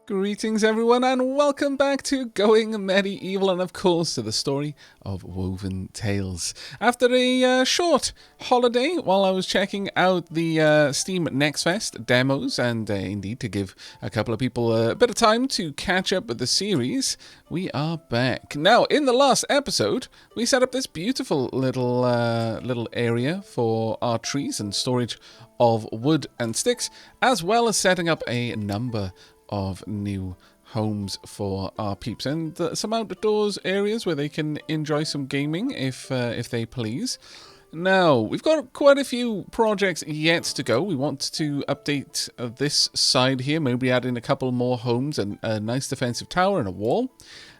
Greetings everyone and welcome back to Going Medieval and of course to the story of Woven Tales. After a short holiday while I was checking out the Steam Next Fest demos and indeed to give a couple of people a bit of time to catch up with the series, we are back. Now in the last episode we set up this beautiful little area for our trees and storage of wood and sticks, as well as setting up a number of new homes for our peeps and some outdoors areas where they can enjoy some gaming if they please. Now, we've got quite a few projects yet to go. We want to update this side here, maybe add in a couple more homes and a nice defensive tower and a wall.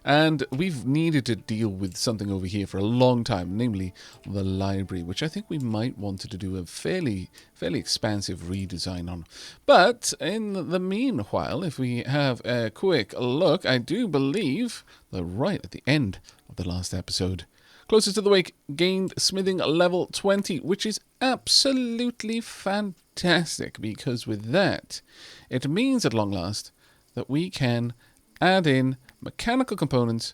And we've needed to deal with something over here for a long time, namely the library, which I think we might want to do a fairly expansive redesign on. But in the meanwhile, if we have a quick look, I do believe that right at the end of the last episode, Closest to the Wake gained smithing level 20, which is absolutely fantastic, because with that, it means at long last that we can add in mechanical components,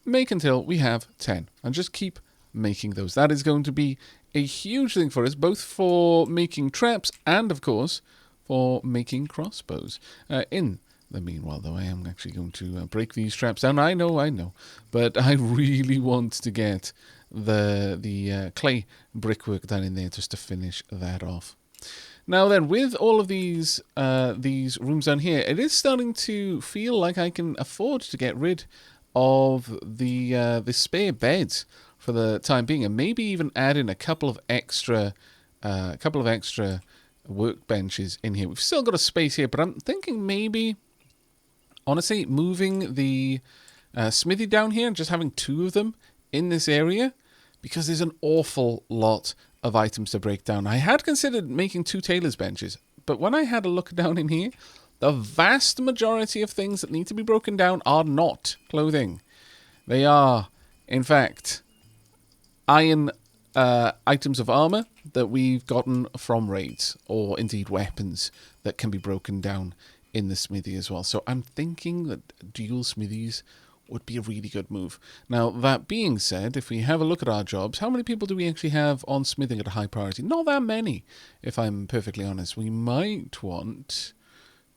make until we have 10, and just keep making those. That is going to be a huge thing for us, both for making traps and, of course, for making crossbows. In the meanwhile, though, I am actually going to break these traps down. I know, but I really want to get the clay brickwork done in there just to finish that off. Now then, with all of these rooms down here, it is starting to feel like I can afford to get rid of the spare beds for the time being, and maybe even add in a couple of extra workbenches in here. We've still got a space here, but I'm thinking maybe, honestly, moving the smithy down here and just having two of them in this area, because there's an awful lot of items to break down. I had considered making two tailor's benches, but when I had a look down in here, the vast majority of things that need to be broken down are not clothing. They are, in fact, iron items of armor that we've gotten from raids, or indeed weapons that can be broken down in the smithy as well. So I'm thinking that dual smithies would be a really good move. Now, that being said, if we have a look at our jobs, how many people do we actually have on smithing at a high priority? Not that many, if I'm perfectly honest. We might want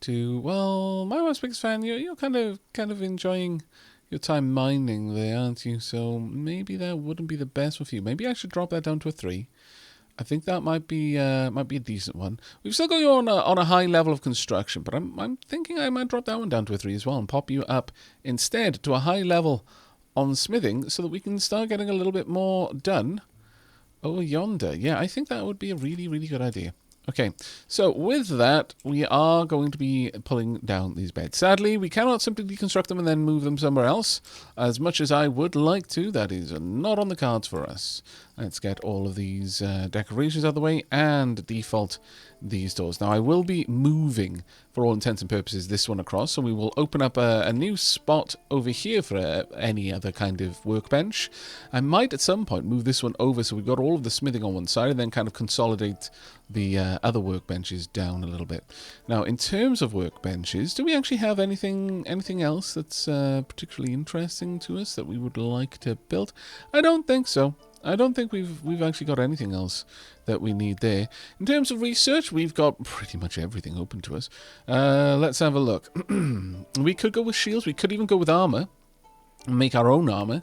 to, well, my most biggest fan, you're kind of enjoying your time mining there, aren't you? So maybe that wouldn't be the best for you. Maybe I should drop that down to a 3. I think that might be a decent one. We've still got you on a high level of construction, but I'm thinking I might drop that one down to a 3 as well and pop you up instead to a high level on smithing so that we can start getting a little bit more done over yonder. Yeah, I think that would be a really, really good idea. Okay, so with that, we are going to be pulling down these beds. Sadly, we cannot simply deconstruct them and then move them somewhere else. As much as I would like to, that is not on the cards for us. Let's get all of these decorations out of the way and default these doors. Now, I will be moving, for all intents and purposes, this one across, so we will open up a new spot over here for any other kind of workbench. I might, at some point, move this one over so we've got all of the smithing on one side and then kind of consolidate the other workbenches down a little bit. Now, in terms of workbenches, do we actually have anything else that's particularly interesting to us that we would like to build? I don't think so. I don't think we've actually got anything else that we need there. In terms of research, we've got pretty much everything open to us. Let's have a look. We could go with shields. We could even go with armor and make our own armor.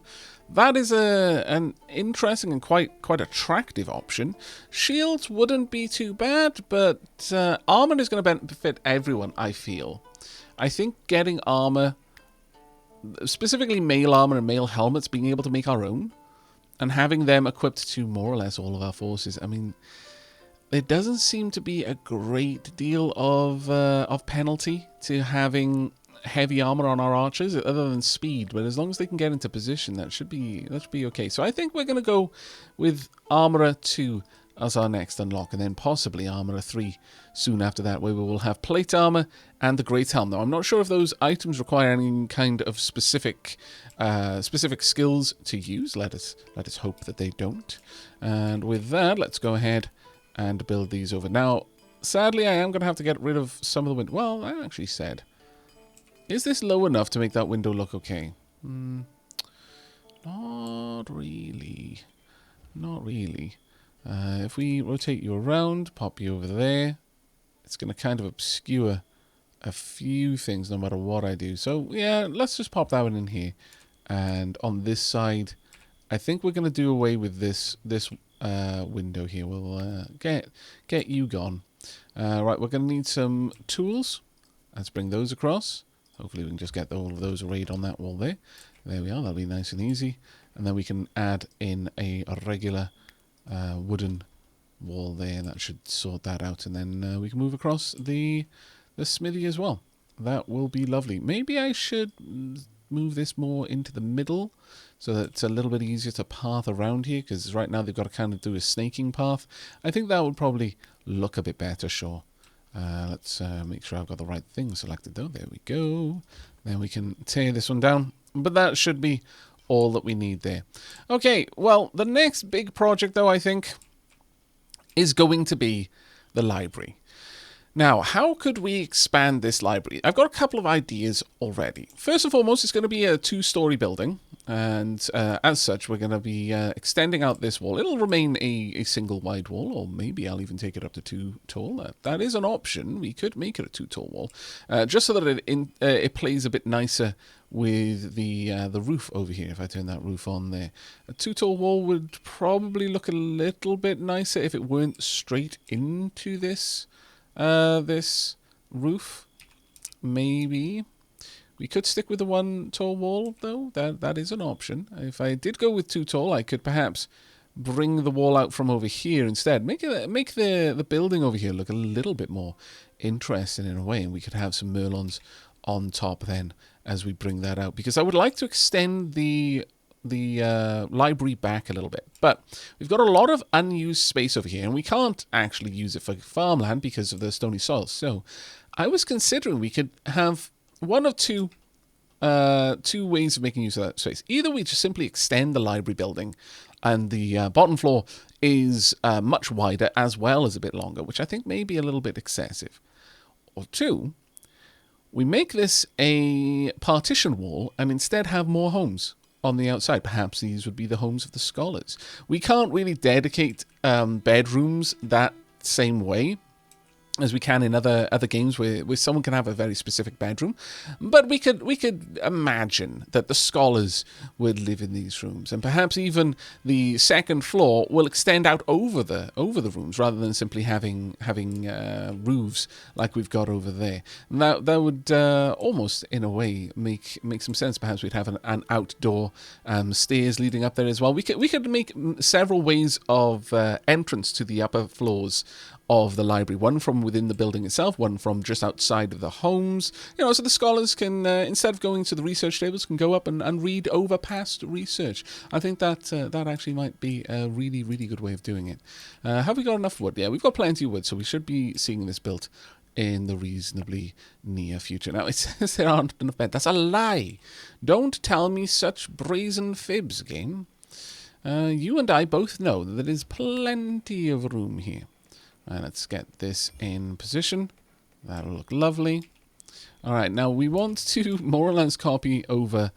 That is an interesting and quite attractive option. Shields wouldn't be too bad, but armor is going to benefit everyone, I feel. I think getting armor, specifically mail armor and mail helmets, being able to make our own, and having them equipped to more or less all of our forces. I mean, there doesn't seem to be a great deal of penalty to having heavy armor on our archers, other than speed. But as long as they can get into position, that should be okay. So I think we're going to go with Armorer 2 as our next unlock, and then possibly Armorer 3 soon after that, where we will have plate armor and the Great Helm. Now, I'm not sure if those items require any kind of specific skills to use. Let us hope that they don't. And with that, let's go ahead and build these over. Now, sadly, I am going to have to get rid of some of the wind. Well, I actually said Is this low enough to make that window look okay? Not really. Not really. If we rotate you around, pop you over there, it's going to kind of obscure a few things no matter what I do. So, yeah, let's just pop that one in here. And on this side, I think we're going to do away with this window here. We'll get you gone. Right, we're going to need some tools. Let's bring those across. Hopefully we can just get all of those arrayed on that wall there. There we are. That'll be nice and easy. And then we can add in a regular wooden wall there. And that should sort that out. And then we can move across the smithy as well. That will be lovely. Maybe I should move this more into the middle so that it's a little bit easier to path around here, because right now they've got to kind of do a snaking path. I think that would probably look a bit better, sure. Let's make sure I've got the right thing selected though. There we go. Then we can tear this one down. But that should be all that we need there. Okay, well, the next big project though, I think, is going to be the library. Now, how could we expand this library? I've got a couple of ideas already. First and foremost, it's going to be a 2-story building. And as such, we're going to be extending out this wall. It'll remain a single wide wall, or maybe I'll even take it up to 2 tall. That is an option. We could make it a 2 tall wall, just so that it plays a bit nicer with the roof over here. If I turn that roof on there, a 2 tall wall would probably look a little bit nicer if it weren't straight into this roof. Maybe. We could stick with the 1 tall wall, though. That is an option. If I did go with 2 tall, I could perhaps bring the wall out from over here instead. Make the building over here look a little bit more interesting in a way, and we could have some merlons on top then as we bring that out. Because I would like to extend the library back a little bit, but we've got a lot of unused space over here, and we can't actually use it for farmland because of the stony soil. So I was considering we could have one of two ways of making use of that space. Either we just simply extend the library building and the bottom floor is much wider as well as a bit longer, which I think may be a little bit excessive. Or 2, we make this a partition wall and instead have more homes on the outside. Perhaps these would be the homes of the scholars. We can't really dedicate bedrooms that same way as we can in other games where someone can have a very specific bedroom, but we could imagine that the scholars would live in these rooms, and perhaps even the second floor will extend out over the rooms rather than simply having roofs like we've got over there. And that would almost in a way make some sense. Perhaps we'd have an outdoor stairs leading up there as well. We could make several ways of entrance to the upper floors of the library. One from within the building itself, one from just outside of the homes. So the scholars can, instead of going to the research tables, can go up and read over past research. I think that actually might be a really, really good way of doing it. Have we got enough wood? Yeah, we've got plenty of wood, so we should be seeing this built in the reasonably near future. Now, it says there aren't enough beds. That's a lie. Don't tell me such brazen fibs, game. You and I both know that there is plenty of room here. Let's get this in position. That'll look lovely. All right, now we want to more or less copy over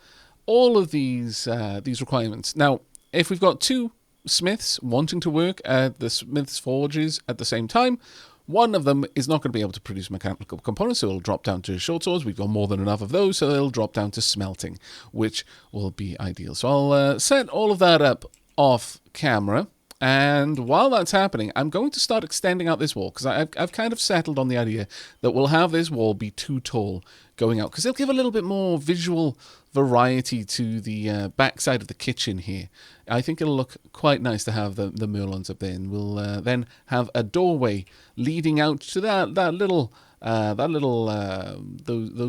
all of these requirements. Now, if we've got 2 smiths wanting to work at the smith's forges at the same time, one of them is not going to be able to produce mechanical components, so it'll drop down to short swords. We've got more than enough of those, so it'll drop down to smelting, which will be ideal. So I'll set all of that up off camera. And while that's happening, I'm going to start extending out this wall, because I've kind of settled on the idea that we'll have this wall be 2 tall going out, because it'll give a little bit more visual variety to the backside of the kitchen here. I think it'll look quite nice to have the merlons up there, and we'll then have a doorway leading out to those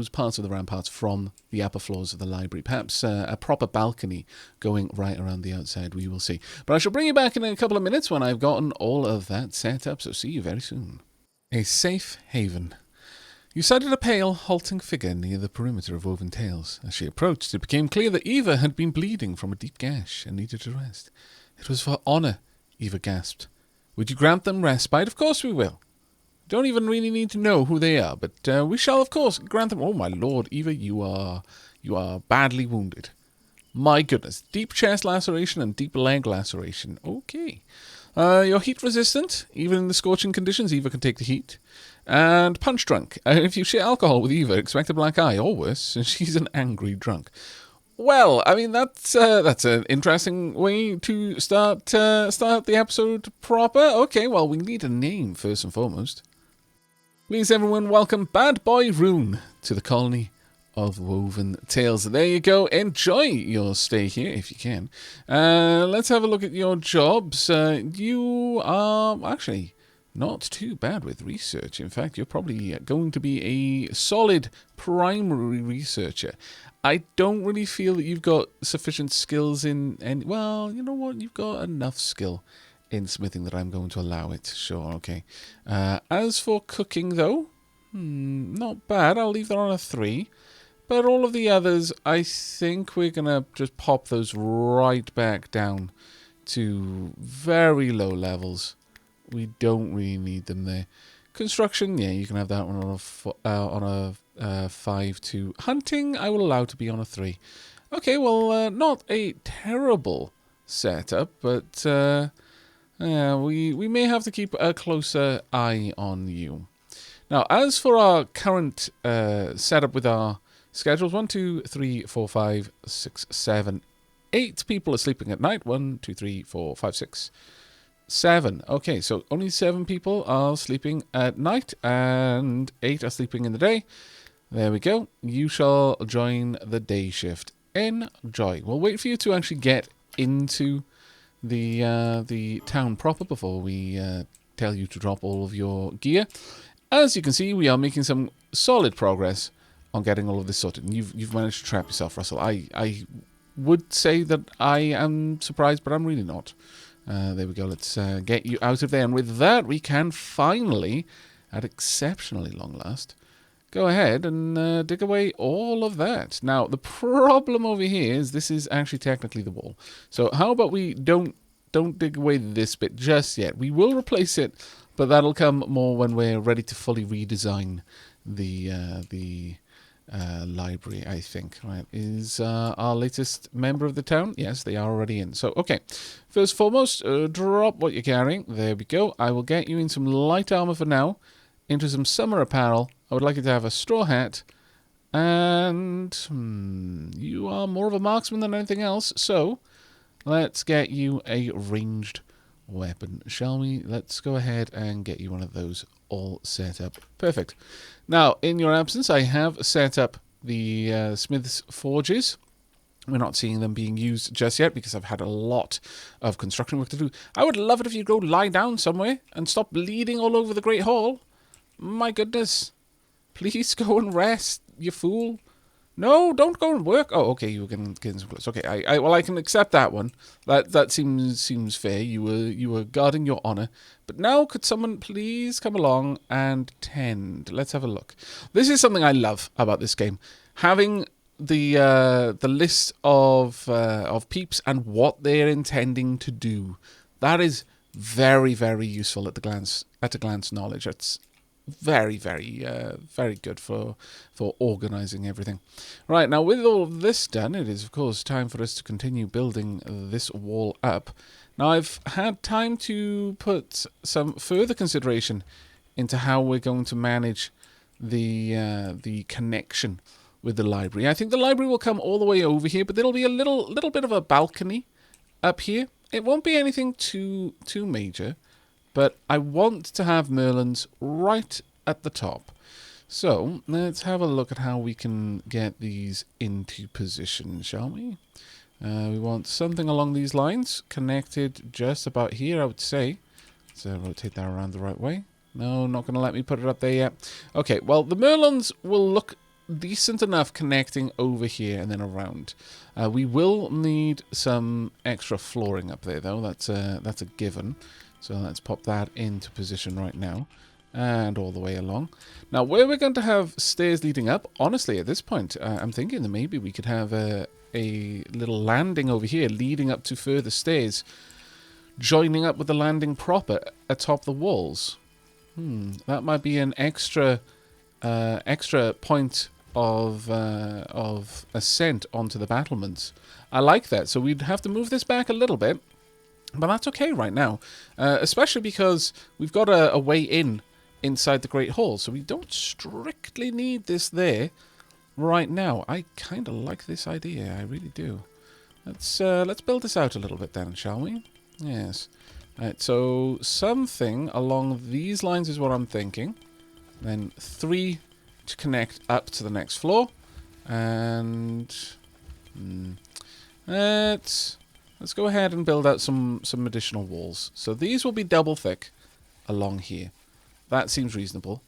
parts of the ramparts from the upper floors of the library. Perhaps a proper balcony going right around the outside. We will see. But I shall bring you back in a couple of minutes when I've gotten all of that set up. So see you very soon. A safe haven. You sighted a pale, halting figure near the perimeter of woven tails. As she approached, it became clear that Eva had been bleeding from a deep gash and needed to rest. It was for honor, Eva gasped. Would you grant them respite? Of course we will. Don't even really need to know who they are, but we shall, of course, grant them... Oh, my lord, Eva, you are badly wounded. My goodness. Deep chest laceration and deep leg laceration. Okay. You're heat resistant. Even in the scorching conditions, Eva can take the heat. And punch drunk. If you share alcohol with Eva, expect a black eye, or worse, she's an angry drunk. Well, I mean, that's an interesting way to start the episode proper. Okay, well, we need a name first and foremost. Please, everyone, welcome Bad Boy Rune to the colony of Woven Tales. There you go. Enjoy your stay here if you can. Let's have a look at your jobs. You are actually not too bad with research. In fact, you're probably going to be a solid primary researcher. I don't really feel that you've got sufficient skills in... well, you know what? You've got enough skill in smithing that I'm going to allow it. Sure, okay. As for cooking, though, not bad. I'll leave that on a 3. But all of the others, I think we're going to just pop those right back down to very low levels. We don't really need them there. Construction, yeah, you can have that one on a 5 2. Hunting, I will allow to be on a 3. Okay, well, not a terrible setup, but we may have to keep a closer eye on you. Now, as for our current setup with our schedules, 1, 2, 3, 4, 5, 6, 7, 8 people are sleeping at night. 1, 2, 3, 4, 5, 6, 7. Okay, so only 7 people are sleeping at night and 8 are sleeping in the day. There we go. You shall join the day shift. Enjoy. We'll wait for you to actually get into the town proper before we tell you to drop all of your gear. As you can see, we are making some solid progress on getting all of this sorted. And you've managed to trap yourself, Russell. I would say that I am surprised, but I'm really not. There we go. Let's get you out of there. And with that, we can finally, at exceptionally long last, go ahead and dig away all of that. Now, the problem over here is this is actually technically the wall. So how about we don't dig away this bit just yet. We will replace it, but that'll come more when we're ready to fully redesign the library, I think. Right, is our latest member of the town? Yes, they are already in. So, okay. First and foremost, drop what you're carrying. There we go. I will get you in some light armor for now, into some summer apparel. I would like you to have a straw hat, and you are more of a marksman than anything else, so let's get you a ranged weapon, shall we? Let's go ahead and get you one of those all set up. Perfect. Now, in your absence, I have set up the smith's forges. We're not seeing them being used just yet because I've had a lot of construction work to do. I would love it if you'd go lie down somewhere and stop bleeding all over the Great Hall. My goodness. Please go and rest, you fool. No, don't go and work. Oh, okay, you were getting some clothes. Okay, well, I can accept that one. That seems fair. You were guarding your honor. But now, could someone please come along and tend? Let's have a look. This is something I love about this game. Having the list of peeps and what they're intending to do. That is very, very useful at a glance knowledge. It's very, very good for organizing everything. Right, now with all of this done, it is of course time for us to continue building this wall up. Now I've had time to put some further consideration into how we're going to manage the connection with the library. I think the library will come all the way over here, but there'll be a little bit of a balcony up here. It won't be anything too major, but I want to have Merlins right at the top. So let's have a look at how we can get these into position, shall we? We want something along these lines, connected just about here, I would say. Let's rotate that around the right way. No, not going to let me put it up there yet. Okay, well, the Merlins will look decent enough connecting over here and then around. We will need some extra flooring up there, though. That's a given. So let's pop that into position right now. And all the way along. Now, where we're going to have stairs leading up, honestly, at this point, I'm thinking that maybe we could have a little landing over here leading up to further stairs, joining up with the landing proper atop the walls. That might be an extra point of ascent onto the battlements. I like that. So we'd have to move this back a little bit, but that's okay right now, especially because we've got a way in inside the Great Hall, so we don't strictly need this there right now. I kind of like this idea. I really do. Let's build this out a little bit then, shall we? Yes. Right, so something along these lines is what I'm thinking. Then 3 to connect up to the next floor. And let's go ahead and build out some additional walls. So these will be double thick along here. That seems reasonable.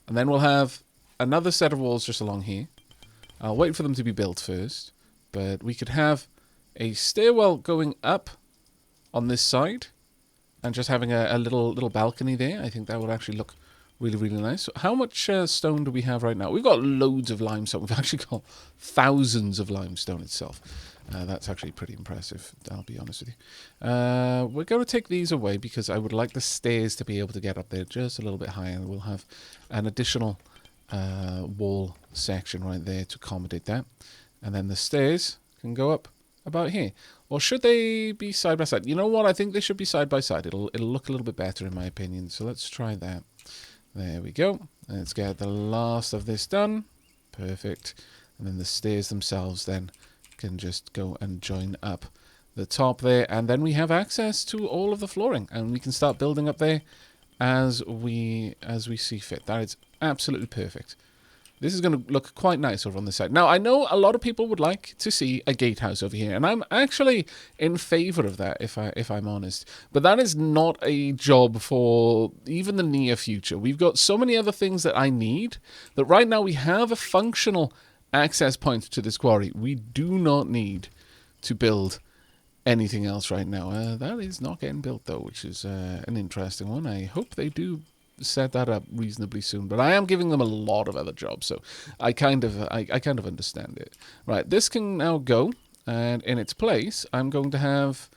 And then we'll have another set of walls just along here. I'll wait for them to be built first. But we could have a stairwell going up on this side. And just having a little balcony there. I think that would actually look really, really nice. So how much stone do we have right now? We've got loads of limestone. We've actually got thousands of limestone itself. That's actually pretty impressive, I'll be honest with you. We're going to take these away because I would like the stairs to be able to get up there just a little bit higher. We'll have an additional wall section right there to accommodate that. And then the stairs can go up about here. Or should they be side by side? You know what? I think they should be side by side. It'll look a little bit better in my opinion. So let's try that. There we go. Let's get the last of this done. Perfect. And then the stairs themselves then can just go and join up the top there. And then we have access to all of the flooring. And we can start building up there as we see fit. That is absolutely perfect. This is going to look quite nice over on this side. Now, I know a lot of people would like to see a gatehouse over here, and I'm actually in favor of that, if I'm honest. But that is not a job for even the near future. We've got so many other things that I need that right now we have a functional access point to this quarry. We do not need to build anything else right now. That is not getting built, though, which is an interesting one. I hope they do set that up reasonably soon, but I am giving them a lot of other jobs, so I kind of understand it. Right, this can now go, and in its place I'm going to have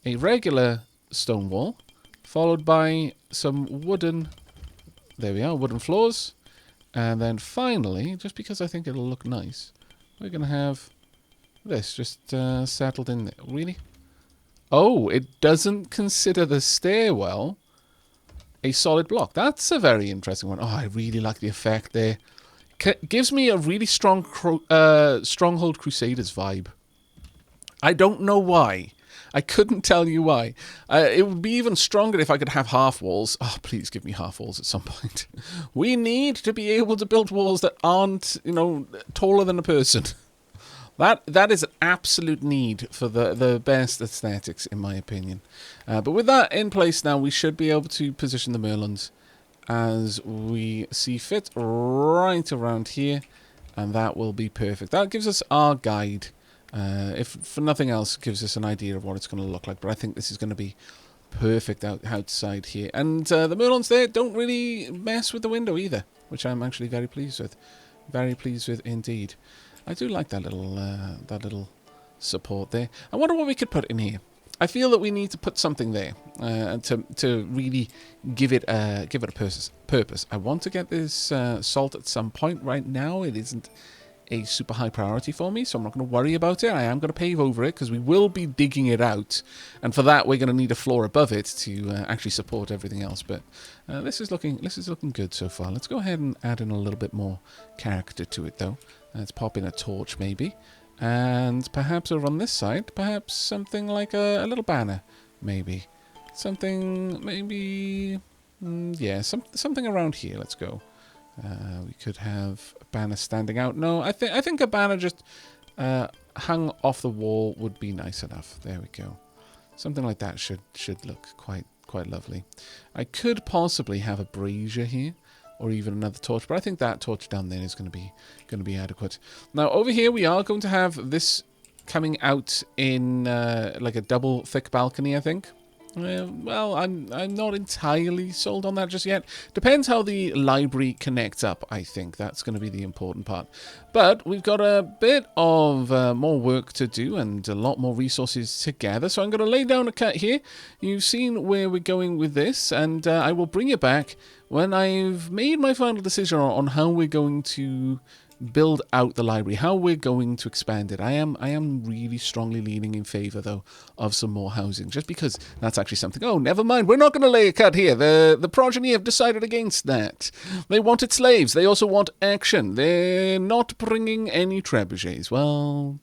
a regular stone wall followed by some wooden, there we are, wooden floors, and then finally, just because I think it'll look nice, we're going to have this just settled in there. Really? Oh, it doesn't consider the stairwell a solid block. That's a very interesting one. Oh, I really like the effect there. Gives me a really strong Stronghold Crusaders vibe. I don't know why. I couldn't tell you why. It would be even stronger if I could have half walls. Oh, please give me half walls at some point. We need to be able to build walls that aren't, taller than a person. That is an absolute need for the best aesthetics, in my opinion. But with that in place now, we should be able to position the Merlons as we see fit right around here. And that will be perfect. That gives us our guide. If for nothing else, gives us an idea of what it's going to look like. But I think this is going to be perfect outside here. And the Merlons there don't really mess with the window either, which I'm actually very pleased with. Very pleased with indeed. I do like that little support there. I wonder what we could put in here. I feel that we need to put something there to really give it a purpose. I want to get this salt at some point. Right now, it isn't a super high priority for me, so I'm not going to worry about it. I am going to pave over it because we will be digging it out, and for that we're going to need a floor above it to actually support everything else. But this is looking good so far. Let's go ahead and add in a little bit more character to it, though. Let's pop in a torch, maybe. And perhaps over on this side, perhaps something like a little banner, maybe. Something, maybe... yeah, something around here. Let's go. We could have a banner standing out. No, I think a banner just hung off the wall would be nice enough. There we go. Something like that should look quite lovely. I could possibly have a brazier here, or even another torch, but I think that torch down there is going to be adequate. Now over here we are going to have this coming out in like a double thick balcony, I think. Well, I'm not entirely sold on that just yet. Depends how the library connects up, I think. That's going to be the important part. But we've got a bit of more work to do and a lot more resources to gather. So I'm going to lay down a cut here. You've seen where we're going with this, and I will bring you back when I've made my final decision on how we're going to build out the library, how we're going to expand it. I am really strongly leaning in favor, though, of some more housing, just because that's actually something. Oh, never mind, we're not going to lay a cut here. The progeny have decided against that. They wanted slaves. They also want action. They're not bringing any trebuchets. Well,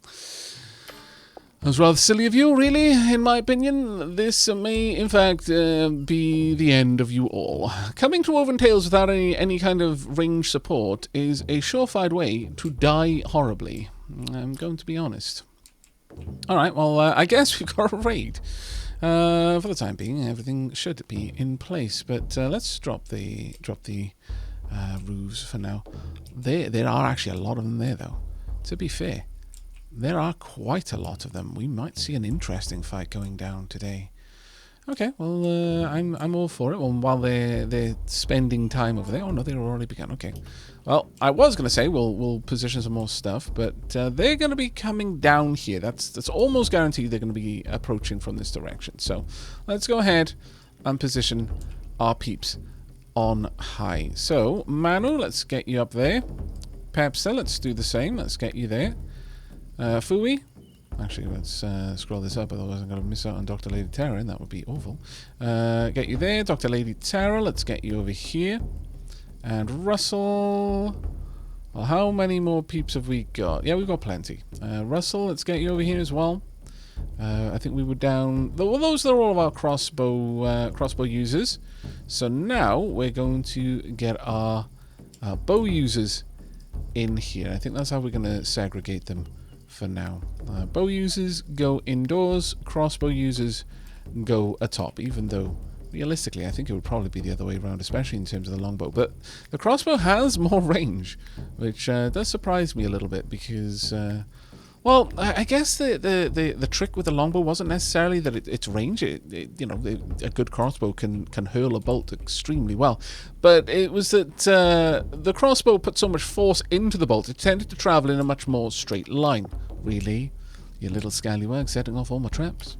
that was rather silly of you, really, in my opinion. This may, in fact, be the end of you all. Coming to Woven Tales without any kind of range support is a surefire way to die horribly. I'm going to be honest. Alright, well, I guess we've got a raid. For the time being, everything should be in place, but let's drop the roofs for now. There are actually a lot of them there, though, to be fair. There are quite a lot of them. We might see an interesting fight going down today. Okay, well, I'm all for it. Well, while they're spending time over there. Oh no, they've already begun. Okay. Well, I was going to say we'll position some more stuff, but they're going to be coming down here. That's almost guaranteed. They're going to be approaching from this direction. So let's go ahead and position our peeps on high. So Manu, let's get you up there. Pepsa, let's do the same. Let's get you there. Fui, actually, let's scroll this up, otherwise I'm going to miss out on Dr. Lady Tara, and that would be awful. Get you there, Dr. Lady Tara, let's get you over here. And Russell, well, how many more peeps have we got? Yeah, we've got plenty. Russell, let's get you over here as well. I think we were down, well, those are all of our crossbow users. So now we're going to get our bow users in here. I think that's how we're going to segregate them for now. Bow users go indoors, crossbow users go atop, even though realistically I think it would probably be the other way around, especially in terms of the longbow. But the crossbow has more range, which does surprise me a little bit, because well, I guess the trick with the longbow wasn't necessarily that its range. You know, a good crossbow can hurl a bolt extremely well, but it was that the crossbow put so much force into the bolt, it tended to travel in a much more straight line. Really, you little scallywag, setting off all my traps.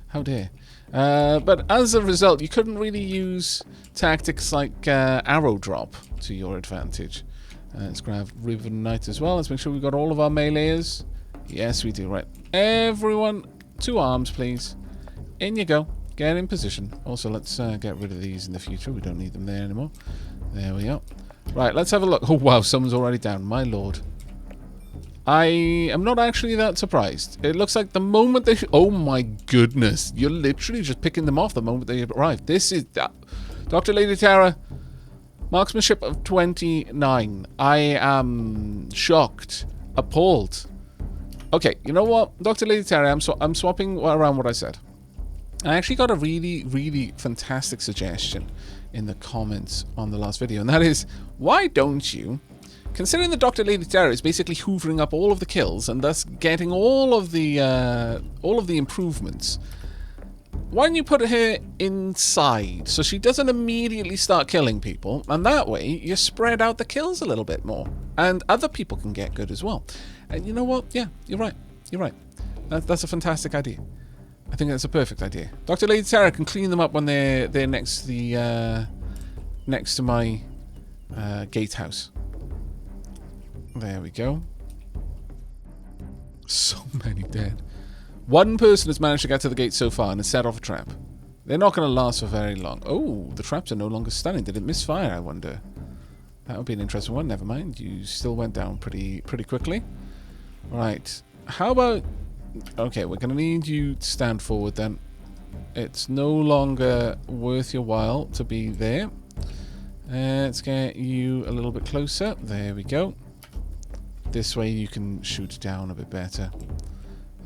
How dare. But as a result, you couldn't really use tactics like arrow drop to your advantage. Let's grab Riven Knight as well. Let's make sure we've got all of our meleeers. Yes, we do. Right. Everyone, 2 arms, please. In you go. Get in position. Also, let's get rid of these in the future. We don't need them there anymore. There we go. Right, let's have a look. Oh, wow, someone's already down. My lord. I am not actually that surprised. It looks like the moment they... Oh, my goodness. You're literally just picking them off the moment they arrive. This is... Dr. Lady Tara, marksmanship of 29. I am shocked. Appalled. Okay, you know what, Dr. Lady Tara, I'm swapping around what I said. I actually got a really, really fantastic suggestion in the comments on the last video, and that is, why don't you, considering that Dr. Lady Tara is basically hoovering up all of the kills and thus getting all of the improvements, why don't you put her inside so she doesn't immediately start killing people, and that way you spread out the kills a little bit more, and other people can get good as well. And you know what? Yeah, you're right. You're right. That's a fantastic idea. I think that's a perfect idea. Dr. Lady Tara can clean them up when they're next to the next to my gatehouse. There we go. So many dead. One person has managed to get to the gate so far and has set off a trap. They're not going to last for very long. Oh, the traps are no longer stunning. Did it misfire, I wonder? That would be an interesting one. Never mind. You still went down pretty quickly. Right. How about... Okay, we're going to need you to stand forward then. It's no longer worth your while to be there. Let's get you a little bit closer. There we go. This way you can shoot down a bit better.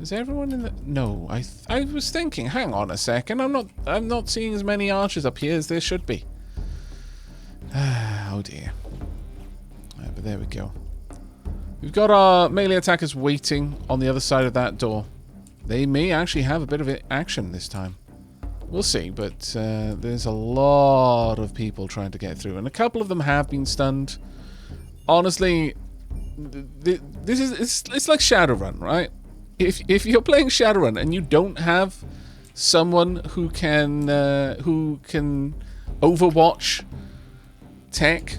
Is everyone in the... No, I was thinking, hang on a second. I'm not seeing as many archers up here as there should be. Oh dear. Right, but there we go. We've got our melee attackers waiting on the other side of that door. They may actually have a bit of action this time. We'll see, but there's a lot of people trying to get through, and a couple of them have been stunned. Honestly, it's like Shadowrun, right? If you're playing Shadowrun and you don't have someone who can Overwatch tech,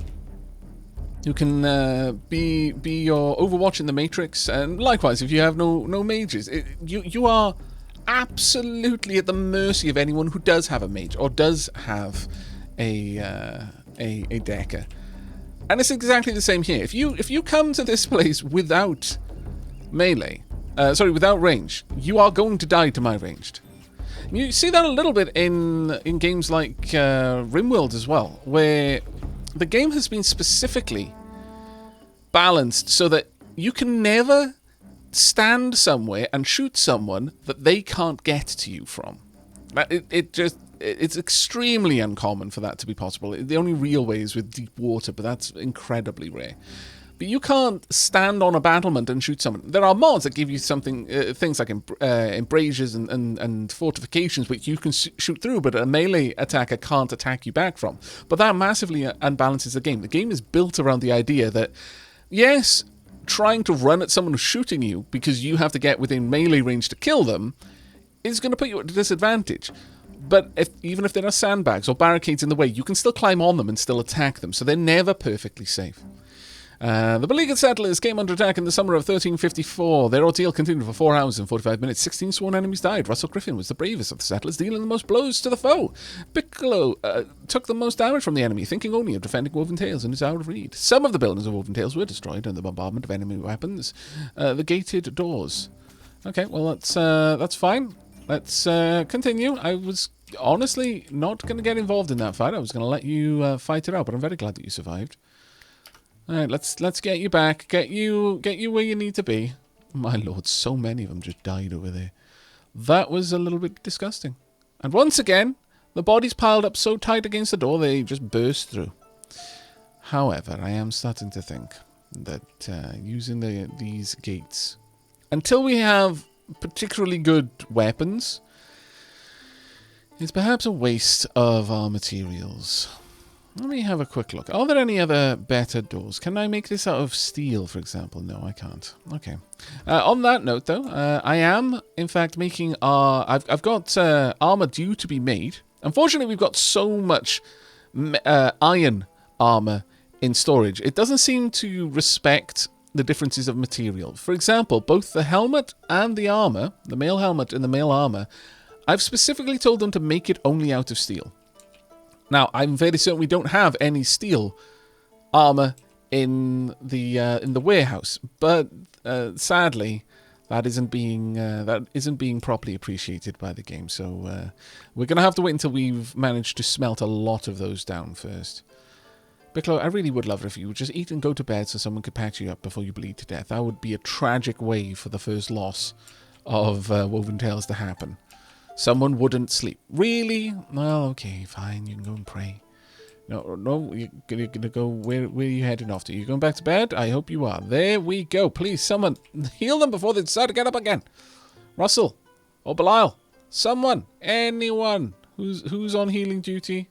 who can be your Overwatch in the Matrix, and likewise, if you have no mages, you are absolutely at the mercy of anyone who does have a mage or does have a decker. And it's exactly the same here. If you come to this place without melee, without range, you are going to die to my ranged. You see that a little bit in games like RimWorld as well, where the game has been specifically balanced so that you can never stand somewhere and shoot someone that they can't get to you from. It's extremely uncommon for that to be possible. The only real way is with deep water, but that's incredibly rare. But you can't stand on a battlement and shoot someone. There are mods that give you something, things like embrasures and fortifications, which you can shoot through, but a melee attacker can't attack you back from. But that massively unbalances the game. The game is built around the idea that, yes, trying to run at someone who's shooting you because you have to get within melee range to kill them is going to put you at a disadvantage. But even if there are sandbags or barricades in the way, you can still climb on them and still attack them, so they're never perfectly safe. The beleaguered settlers came under attack in the summer of 1354. Their ordeal continued for 4 hours and 45 minutes. 16 sworn enemies died. Russell Griffin was the bravest of the settlers, dealing the most blows to the foe. Bigelow took the most damage from the enemy, thinking only of defending Woven Tales in his hour of need. Some of the buildings of Woven Tales were destroyed in the bombardment of enemy weapons. The gated doors. Okay, well, that's fine. Let's continue. I was honestly not going to get involved in that fight. I was going to let you fight it out, but I'm very glad that you survived. All right, let's get you back. Get you where you need to be. My lord, so many of them just died over there. That was a little bit disgusting. And once again, the bodies piled up so tight against the door they just burst through. However, I am starting to think that using these gates, until we have particularly good weapons, is perhaps a waste of our materials. Let me have a quick look. Are there any other better doors? Can I make this out of steel, for example? No, I can't. Okay. On that note, though, I am, in fact, making our... I've got armor due to be made. Unfortunately, we've got so much iron armor in storage. It doesn't seem to respect the differences of material. For example, both the helmet and the armor, the male helmet and the male armor, I've specifically told them to make it only out of steel. Now, I'm very certain we don't have any steel armor in the warehouse, but sadly, that isn't being properly appreciated by the game. So we're gonna have to wait until we've managed to smelt a lot of those down first. Bigelow, I really would love it if you would just eat and go to bed so someone could patch you up before you bleed to death. That would be a tragic way for the first loss of Woven Tales to happen. Someone wouldn't sleep. Really? Well, okay, fine. You can go and pray. No, you're gonna go. Where are you heading off to? You going back to bed? I hope you are. There we go. Please, someone heal them before they decide to get up again. Russell or Belial, someone, anyone who's on healing duty.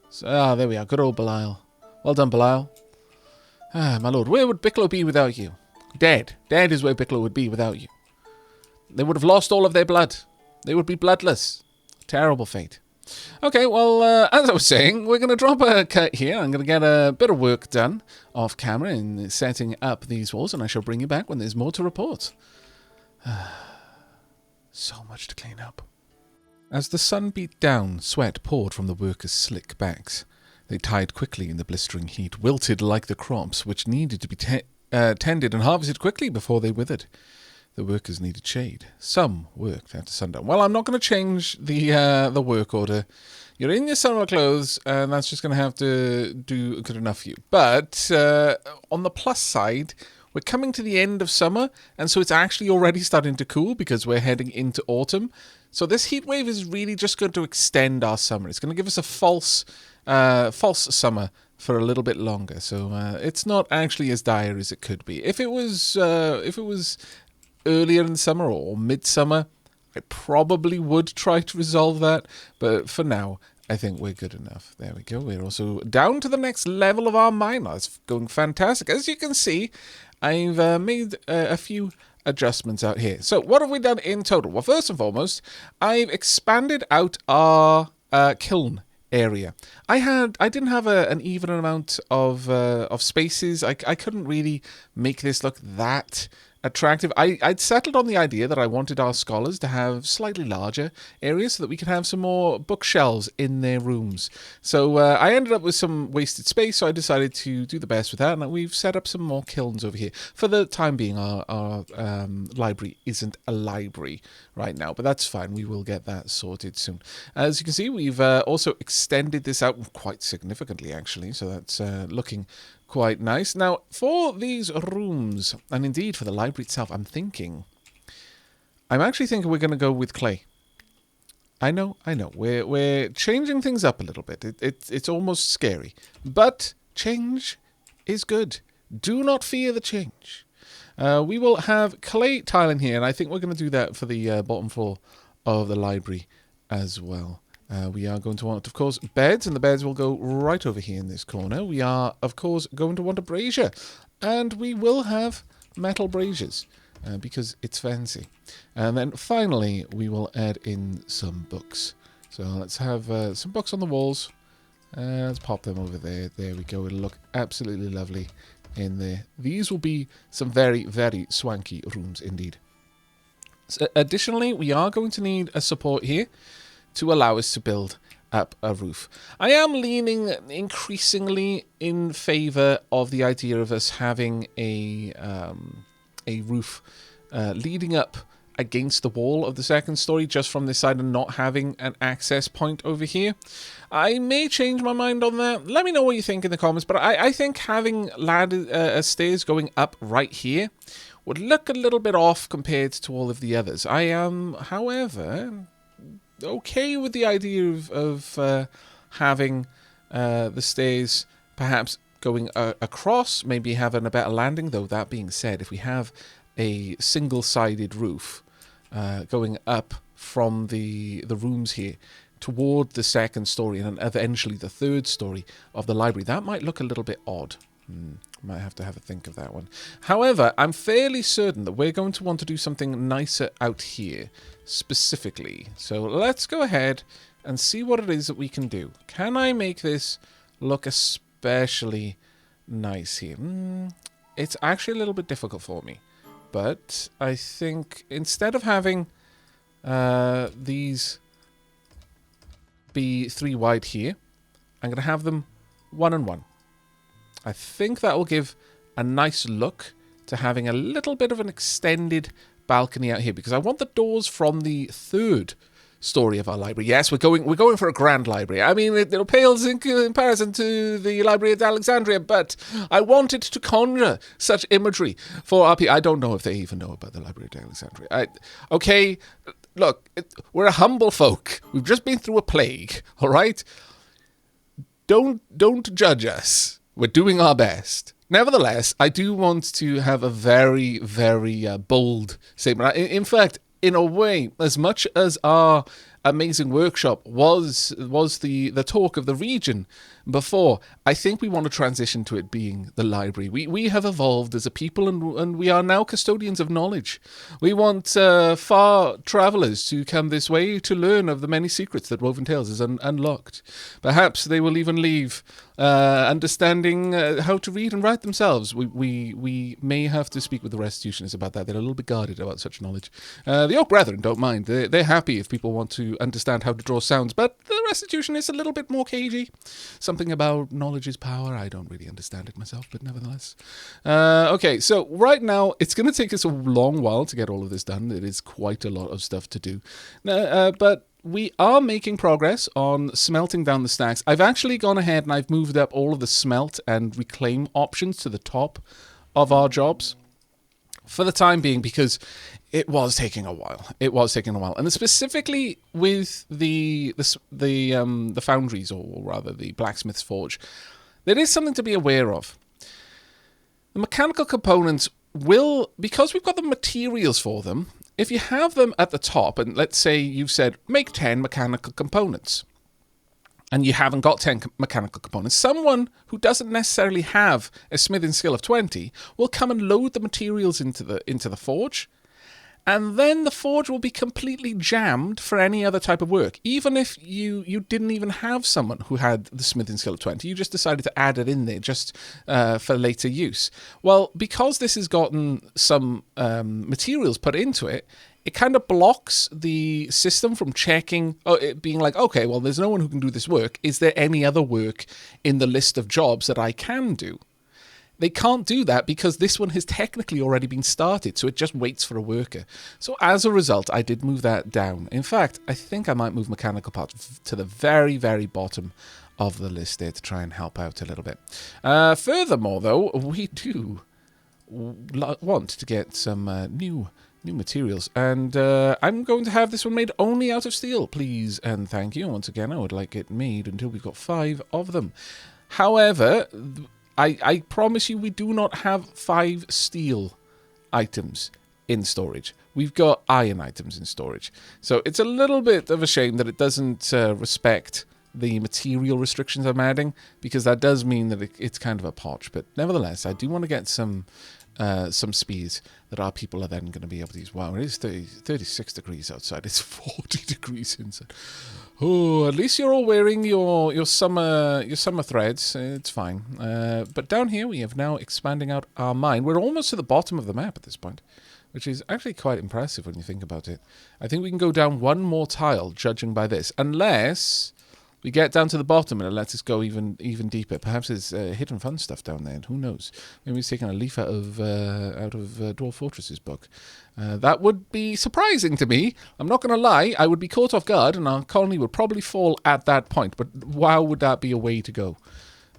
So, there we are. Good old Belial. Well done, Belial. Ah, my lord, where would Bigelow be without you? Dead. Dead is where Bigelow would be without you. They would have lost all of their blood. They would be bloodless. Terrible fate. Okay, well, as I was saying, we're going to drop a cut here. I'm going to get a bit of work done off camera in setting up these walls, and I shall bring you back when there's more to report. So much to clean up. As the sun beat down, sweat poured from the workers' slick backs. They tied quickly in the blistering heat, wilted like the crops, which needed to be tended and harvested quickly before they withered. The workers needed shade. Some worked after sundown. Well, I'm not going to change the work order. You're in your summer clothes, and that's just going to have to do good enough for you. But on the plus side, we're coming to the end of summer, and so it's actually already starting to cool because we're heading into autumn. So this heat wave is really just going to extend our summer. It's going to give us a false summer for a little bit longer. So it's not actually as dire as it could be. If it was earlier in summer or midsummer, I probably would try to resolve that, but for now, I think we're good enough. There we go. We're also down to the next level of our mine. That's going fantastic. As you can see, I've made a few adjustments out here. So what have we done in total? Well, first and foremost, I've expanded out our kiln area. I didn't have an even amount of spaces. I couldn't really make this look that attractive. I'd settled on the idea that I wanted our scholars to have slightly larger areas so that we could have some more bookshelves in their rooms. So I ended up with some wasted space, so I decided to do the best with that, and we've set up some more kilns over here. For the time being, our library isn't a library right now, but that's fine. We will get that sorted soon. As you can see, we've also extended this out quite significantly, actually, so that's looking quite nice. Now, for these rooms, and indeed for the library itself, I'm actually thinking we're going to go with clay. I know. We're changing things up a little bit. It's almost scary. But change is good. Do not fear the change. We will have clay tile in here, and I think we're going to do that for the bottom floor of the library as well. We are going to want, of course, beds, and the beds will go right over here in this corner. We are, of course, going to want a brazier, and we will have metal braziers because it's fancy. And then finally, we will add in some books. So let's have some books on the walls. Let's pop them over there. There we go. It'll look absolutely lovely in there. These will be some very, very swanky rooms indeed. So additionally, we are going to need a support here to allow us to build up a roof. I am leaning increasingly in favour of the idea of us having a roof leading up against the wall of the second story just from this side and not having an access point over here. I may change my mind on that. Let me know what you think in the comments, but I think having ladder stairs going up right here would look a little bit off compared to all of the others. I am, however, okay with the idea of having the stairs perhaps going across, maybe having a better landing, though that being said, if we have a single-sided roof going up from the rooms here toward the second story and eventually the third story of the library, that might look a little bit odd. Might have to have a think of that one. However, I'm fairly certain that we're going to want to do something nicer out here specifically. So let's go ahead and see what it is that we can do. Can I make this look especially nice here? It's actually a little bit difficult for me. But I think instead of having these be 3 wide here, I'm going to have them 1 and 1. I think that will give a nice look to having a little bit of an extended balcony out here, because I want the doors from the third story of our library. Yes, we're going for a grand library. I mean, it pales in comparison to the Library of Alexandria, but I wanted to conjure such imagery for our people. I don't know if they even know about the Library of Alexandria. Okay, look, we're a humble folk. We've just been through a plague, all right? Don't judge us. We're doing our best. Nevertheless, I do want to have a very, very bold statement. In fact, in a way, as much as our amazing workshop was the talk of the region before, I think we want to transition to it being the library. We have evolved as a people, and we are now custodians of knowledge. We want far travellers to come this way to learn of the many secrets that Woven Tales has unlocked. Perhaps they will even leave understanding how to read and write themselves. We may have to speak with the restitutionists about that. They're a little bit guarded about such knowledge. The Oak Brethren don't mind. They're happy if people want to understand how to draw sounds, but the restitutionists a little bit more cagey. Something about knowledge is power. I don't really understand it myself, but nevertheless. Okay, so right now, it's going to take us a long while to get all of this done. It is quite a lot of stuff to do. But we are making progress on smelting down the stacks. I've actually gone ahead and I've moved up all of the smelt and reclaim options to the top of our jobs for the time being, because it was taking a while. And specifically with the foundries, or rather the blacksmith's forge, there is something to be aware of. The mechanical components will, because we've got the materials for them, if you have them at the top, and let's say you've said, make 10 mechanical components, and you haven't got 10 mechanical components, someone who doesn't necessarily have a smithing skill of 20 will come and load the materials into the forge, and then the forge will be completely jammed for any other type of work. Even if you didn't even have someone who had the smithing skill of 20, you just decided to add it in there just for later use. Well, because this has gotten some materials put into it, it kind of blocks the system from checking, it being like, okay, well, there's no one who can do this work. Is there any other work in the list of jobs that I can do? They can't do that because this one has technically already been started, so it just waits for a worker. So as a result, I did move that down. In fact, I think I might move mechanical parts to the very, very bottom of the list there to try and help out a little bit. Furthermore, though, we do want to get some new materials, and I'm going to have this one made only out of steel, please and thank you. Once again, I would like it made until we've got 5 of them. However, I promise you we do not have 5 steel items in storage. We've got iron items in storage. So it's a little bit of a shame that it doesn't respect the material restrictions I'm adding, because that does mean that it's kind of a potch. But nevertheless, I do want to get some speeds that our people are then going to be able to use. Wow, it is 36 degrees outside. It's 40 degrees inside. Oh, at least you're all wearing your summer threads. It's fine. But down here we have now expanding out our mine. We're almost to the bottom of the map at this point, which is actually quite impressive when you think about it. I think we can go down one more tile, judging by this, unless we get down to the bottom and it lets us go even deeper. Perhaps there's hidden fun stuff down there, and who knows? Maybe he's taking a leaf out of Dwarf Fortress's book. That would be surprising to me. I'm not going to lie. I would be caught off guard, and our colony would probably fall at that point. But wow, would that be a way to go?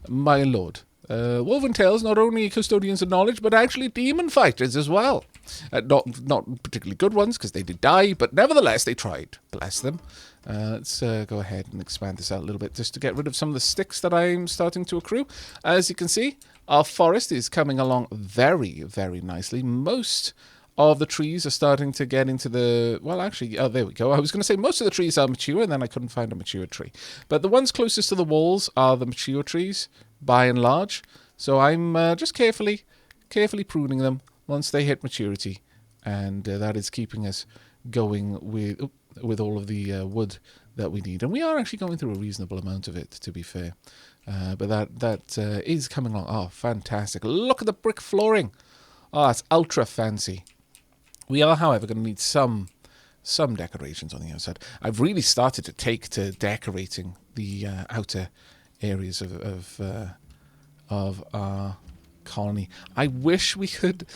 My lord. Woven Tales, not only custodians of knowledge, but actually demon fighters as well. Not particularly good ones, because they did die, but nevertheless, they tried. Bless them. Let's go ahead and expand this out a little bit, just to get rid of some of the sticks that I'm starting to accrue. As you can see, our forest is coming along very, very nicely. Most of the trees are starting to get into the... Well, actually, oh, there we go. I was going to say most of the trees are mature, and then I couldn't find a mature tree. But the ones closest to the walls are the mature trees, by and large. So I'm just carefully pruning them once they hit maturity. And that is keeping us going with all of the wood that we need. And we are actually going through a reasonable amount of it, to be fair. But that is coming along. Oh, fantastic. Look at the brick flooring. Oh, that's ultra fancy. We are, however, going to need some decorations on the outside. I've really started to take to decorating the outer areas of our colony. I wish we could...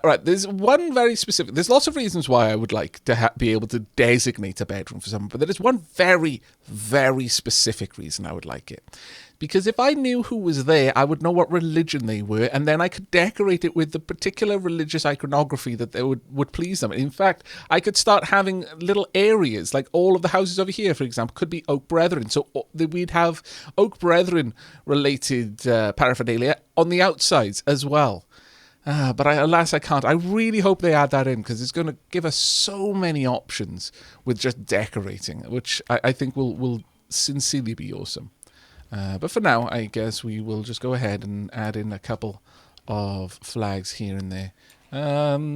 right, there's one very specific... There's lots of reasons why I would like to be able to designate a bedroom for someone, but there is one very, very specific reason I would like it. Because if I knew who was there, I would know what religion they were, and then I could decorate it with the particular religious iconography that they would please them. In fact, I could start having little areas, like all of the houses over here, for example, could be Oak Brethren. So we'd have Oak Brethren-related paraphernalia on the outsides as well. But alas, I can't. I really hope they add that in, because it's going to give us so many options with just decorating, which I think will sincerely be awesome. But for now, I guess we will just go ahead and add in a couple of flags here and there.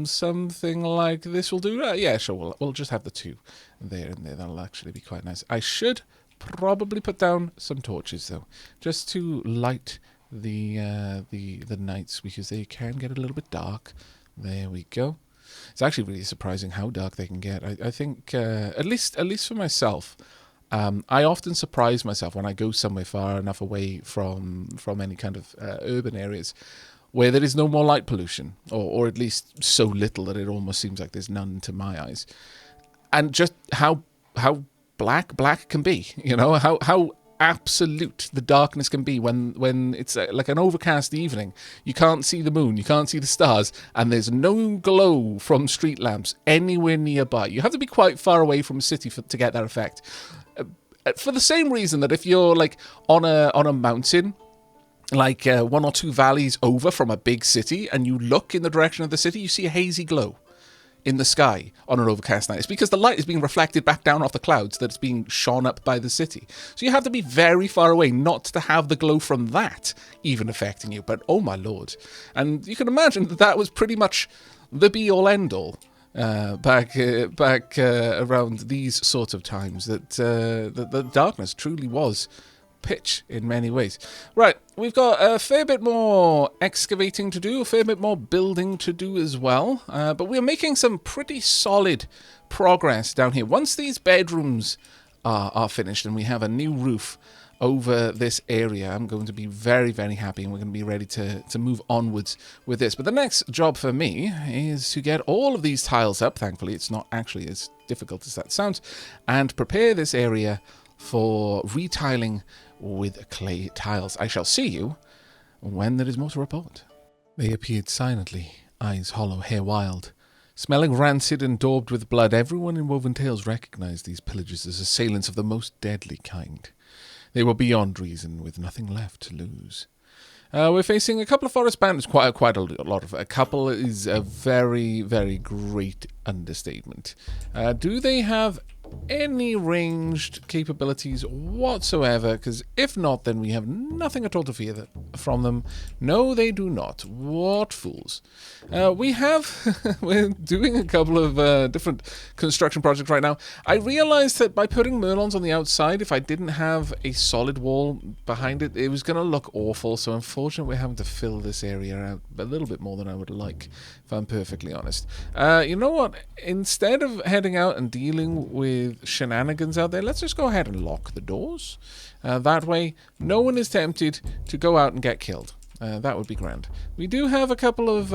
Something like this will do. Yeah, sure. We'll just have the 2 there and there. That'll actually be quite nice. I should probably put down some torches, though, just to light the nights, because they can get a little bit dark. There we go. It's actually really surprising how dark they can get. I think at least for myself, I often surprise myself when I go somewhere far enough away from any kind of urban areas where there is no more light pollution, or at least so little that it almost seems like there's none to my eyes, and just how black can be. You know, how absolute the darkness can be when it's like an overcast evening. You can't see the moon, you can't see the stars, and there's no glow from street lamps anywhere nearby. You have to be quite far away from a city to get that effect. For the same reason that if you're like on a mountain, like 1 or 2 valleys over from a big city, and you look in the direction of the city, you see a hazy glow. in the sky on an overcast night. It's because the light is being reflected back down off the clouds that it's being shone up by the city. So you have to be very far away not to have the glow from that even affecting you. But oh my lord. And you can imagine that was pretty much the be-all end-all. Back around these sorts of times, that the darkness truly was pitch in many ways. Right, we've got a fair bit more excavating to do, a fair bit more building to do as well, but we're making some pretty solid progress down here. Once these bedrooms are finished and we have a new roof over this area, I'm going to be very, very happy, and we're going to be ready to move onwards with this. But the next job for me is to get all of these tiles up. Thankfully, it's not actually as difficult as that sounds, and prepare this area for retiling with clay tiles. I shall see you when there is more to report. They appeared silently, eyes hollow, hair wild. Smelling rancid and daubed with blood, everyone in Woven Tales recognized these pillagers as assailants of the most deadly kind. They were beyond reason, with nothing left to lose. We're facing a couple of forest bandits, quite a lot of. A couple is a very, very great understatement. Do they have any ranged capabilities whatsoever? Because if not, then we have nothing at all to fear from them. No, they do not. What fools. We're doing a couple of different construction projects right now. I realized that by putting Merlons on the outside, if I didn't have a solid wall behind it, it was going to look awful. So unfortunately, we're having to fill this area out a little bit more than I would like, if I'm perfectly honest. You know what? Instead of heading out and dealing with shenanigans out there, let's just go ahead and lock the doors. That way, no one is tempted to go out and get killed. That would be grand. We do have a couple of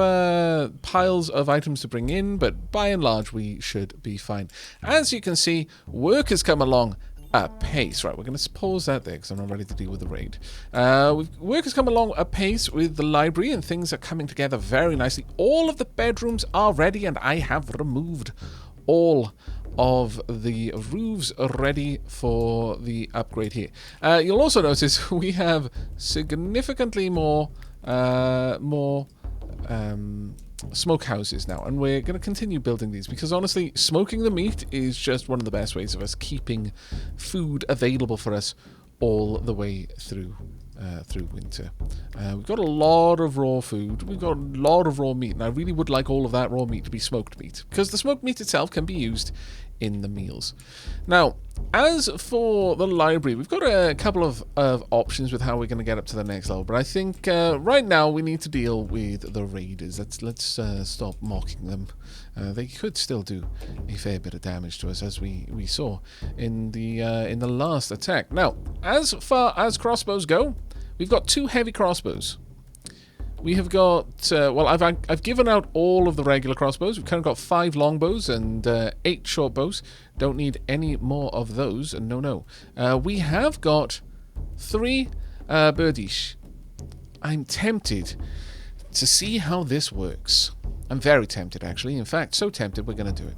piles of items to bring in, but by and large, we should be fine. As you can see, work has come along apace. Right, we're going to pause that there because I'm not ready to deal with the raid. Work has come along apace with the library, and things are coming together very nicely. All of the bedrooms are ready, and I have removed all of the roofs ready for the upgrade here. You'll also notice we have significantly more smokehouses now, and we're going to continue building these because honestly, smoking the meat is just one of the best ways of us keeping food available for us all the way through winter. We've got a lot of raw food, we've got a lot of raw meat, and I really would like all of that raw meat to be smoked meat, because the smoked meat itself can be used in the meals. Now, as for the library, we've got a couple of options with how we're going to get up to the next level, but I think right now we need to deal with the raiders. Let's stop mocking them. They could still do a fair bit of damage to us, as we saw in the last attack. Now, as far as crossbows go, we've got 2 heavy crossbows. We have got, well, I've given out all of the regular crossbows. We've kind of got 5 longbows and 8 short bows. Don't need any more of those. No. We have got 3 birdish. I'm tempted to see how this works. I'm very tempted, actually. In fact, so tempted we're going to do it.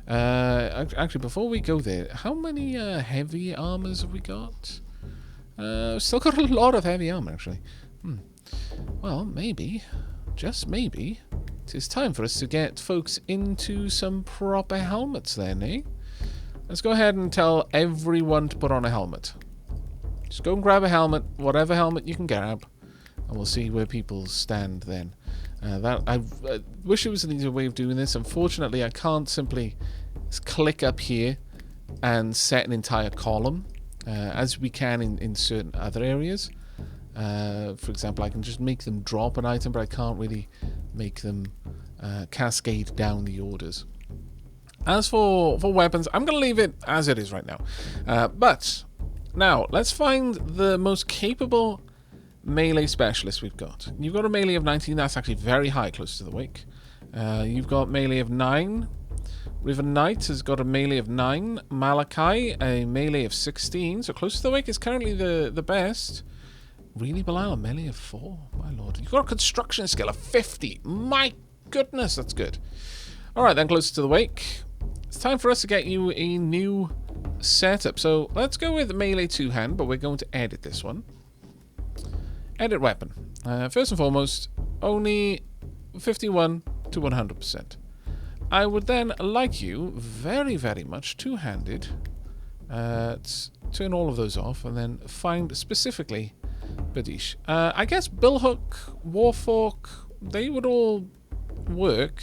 Actually, before we go there, how many heavy armors have we got? Still got a lot of heavy armor, actually. Well, maybe, just maybe, it is time for us to get folks into some proper helmets then, eh? Let's go ahead and tell everyone to put on a helmet. Just go and grab a helmet, whatever helmet you can grab, and we'll see where people stand then. I wish there was an easier way of doing this. Unfortunately, I can't simply click up here and set an entire column, as we can in certain other areas. For example, I can just make them drop an item, but I can't really make them cascade down the orders. As for weapons, I'm going to leave it as it is right now. But now, let's find the most capable melee specialist we've got. You've got a melee of 19, that's actually very high, close to the wake. You've got melee of 9. River Knight has got a melee of 9. Malachi, a melee of 16. So close to the wake is currently the best. Really, Bilal, a melee of 4? My lord. You've got a construction skill of 50. My goodness, that's good. Alright then, closer to the wake. It's time for us to get you a new setup. So let's go with melee 2-hand, but we're going to edit this one. Edit weapon. First and foremost, only 51 to 100%. I would then like you very, very much two-handed turn all of those off and then find specifically Badish. I guess Billhook, Warfork, they would all work.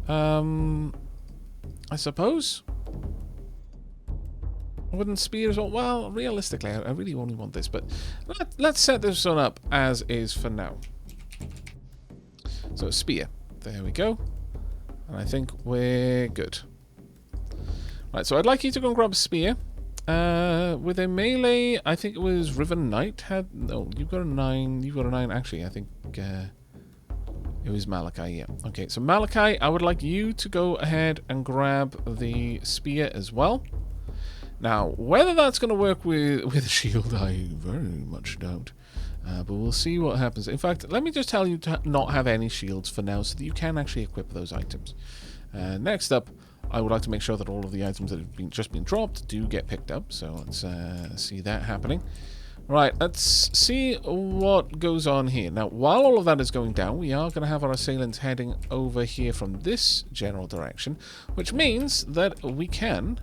I suppose. Wooden spears. Well, realistically, I really only want this, but let's set this one up as is for now. So, spear. There we go. And I think we're good. Right, so I'd like you to go and grab a spear. With a melee, I think it was River Knight had... No, you've got a 9. You've got a 9. Actually, I think it was Malachi, yeah. Okay, so Malachi, I would like you to go ahead and grab the spear as well. Now, whether that's going to work with a shield, I very much doubt. But we'll see what happens. In fact, let me just tell you to not have any shields for now so that you can actually equip those items. Next up, I would like to make sure that all of the items that have just been dropped do get picked up. So let's see that happening. Right, let's see what goes on here. Now, while all of that is going down, we are going to have our assailants heading over here from this general direction, which means that we can